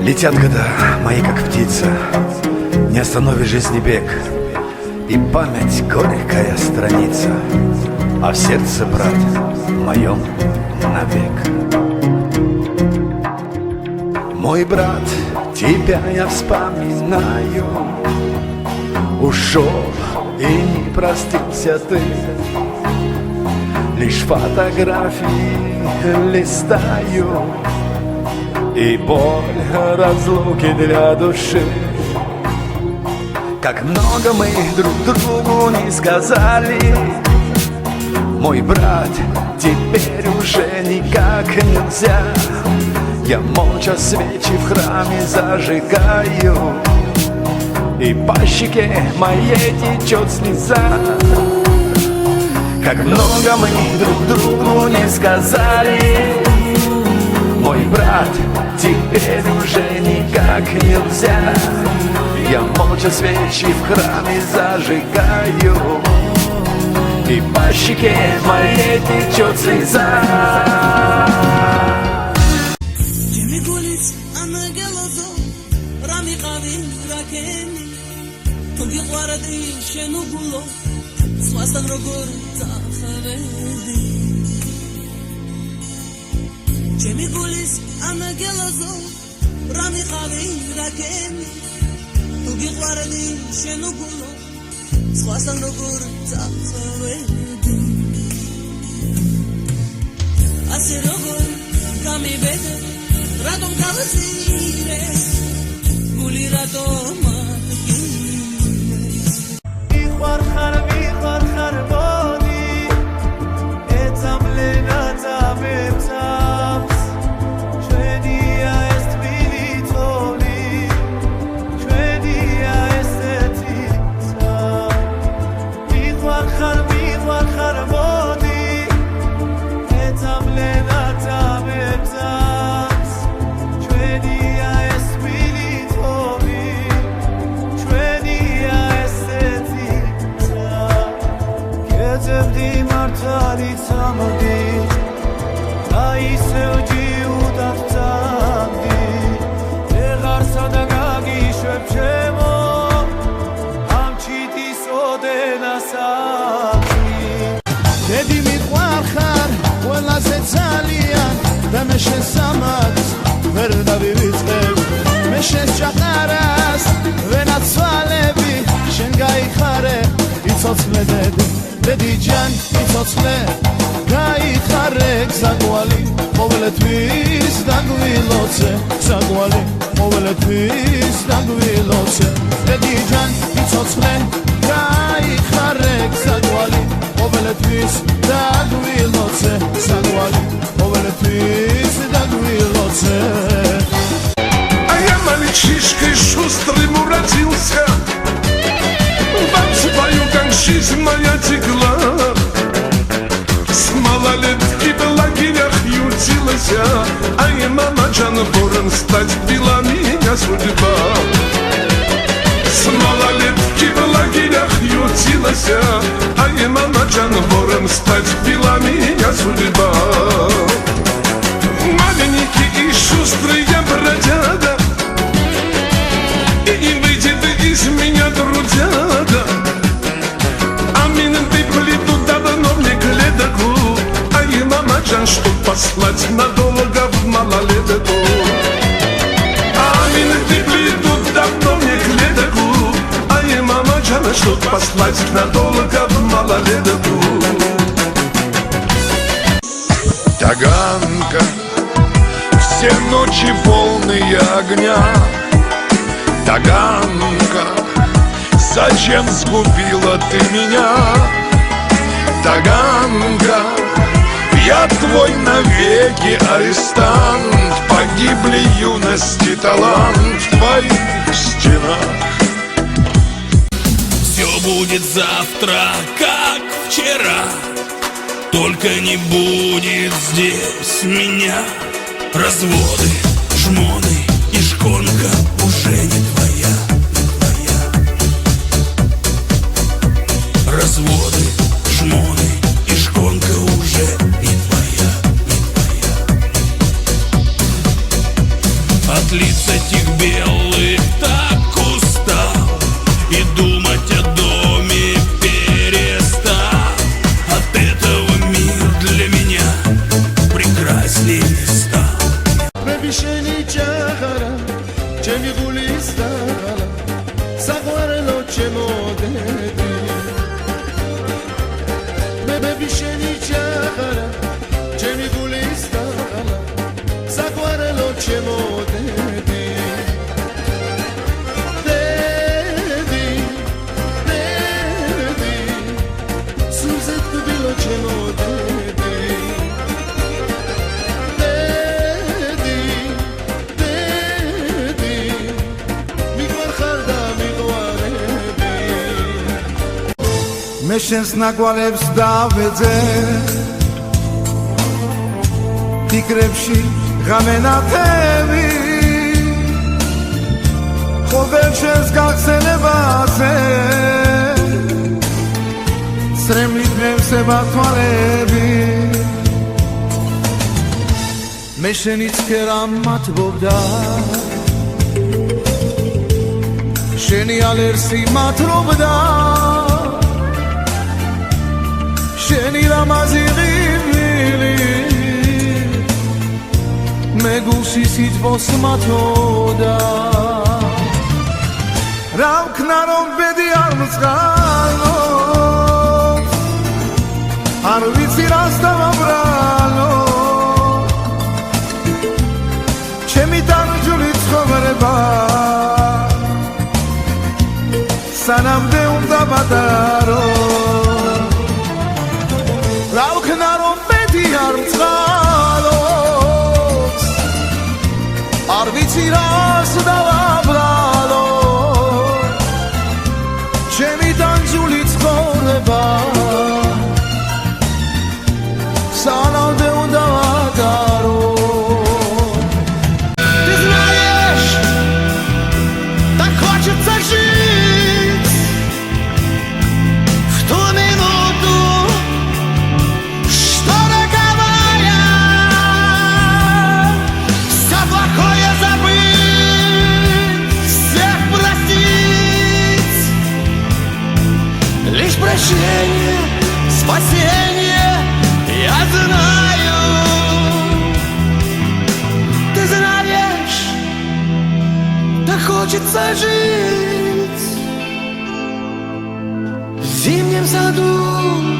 Летят года мои, как птица, не остановишь жизни бег, и память горькая страница, а в сердце, брат, моем навек. Мой брат, тебя я вспоминаю, ушел и не простился ты. Лишь фотографии листаю, и боль разлуки для души. Как много мы друг другу не сказали, мой брат, теперь уже никак нельзя. Я молча свечи в храме зажигаю, и по щеке моей течет слеза. Как много мы друг другу не сказали, мой брат, теперь уже никак нельзя. Я молча свечи в храме зажигаю, и по щеке моей течет слеза. ჩემი გულის ანაგელოზო რამი ხავი რაკენი თუ გიყვარდი შენ უგულო სხვასთან როგორ წავედი ასე როგორ გამიბედე რატომ გავზირე გული რატომ ატკინეს მიხარ ხარ ბოდი ეცამლენა წამებცა Meșes amați, verda vivitsqeb, meșes chaqaras, venat soalebi, shen gaixare, itsotsled, dedijan, itsotsled, gaixare, sagwali, moveletvis dagvilotse, sagwali, moveletvis dagvilotse, dedijan, itsotsled, gaixare, sagwali, moveletvis dagvilotse, sagwali. Моветвис дагвилоце. А я мальчишкой шустрым уродился, вам свою, как жизнь моя текла. С малолетки в лагерях ютилась, а я мама Джан Борн стать била меня судьба. С малолетки в лагерях ютилась, а я мама Джан Борн стать била меня судьба. Маленький и шустрый я бродяга, и выйдет из меня трудяга. А минуты плетут давно мне клетку, а и мама Джан, чтоб послать надолго в малолетку. А минуты плетут давно мне клетку, а и мама Джан, чтоб послать надолго в малолетку. Таганка, все ночи полные огня. Таганка, зачем сгубила ты меня? Таганка, я твой навеки арестант. Погибли юности талант в твоих стенах. Все будет завтра, как вчера, только не будет здесь меня. Разводы, шмоны и шконка уже не твоя, не твоя. Разводы, шмоны и шконка уже не твоя, не твоя. От от лиц этих белых так устал, и думать о доме перестал. От этого мир для меня прекрасней не стал. Пребишени чахара, чеми гулистала, сагварело чемодеди. Пребишени чахара, чеми гулистала, сагварело чемодеди. Деди, деди, сузет кубило чемодеди. მე შენს ნაგვალებს დავეძე ფიქრებში გამენათები ყოველ შენს გახსენებაზე სრემლით მევსება თვალები მე შენიც ქერა მათბობდა შენი ალერსი მათრობდა შენი რამაზი ღიმილი მე გულში სიძბოს მათოდა რა ვქნა რომ ბედი არ მწყალო არ ვიცი რას დავაბრალო ჩემი დარჯული ცხოვრება სანამდე უნდა ბადარო რა ვქნა რომ ბედი არ მწყალოს არ ვიცი რას დავაბრალო ჩემი დანჯული ცხოვრება სანამდე უნდა ვაგარო Ты знаешь, так хочется жить в ту минуту, что роковая, все плохое забыть, всех простить. Лишь прощение, спасение, я знаю. Ты знаешь, так хочется жить в зимнем саду.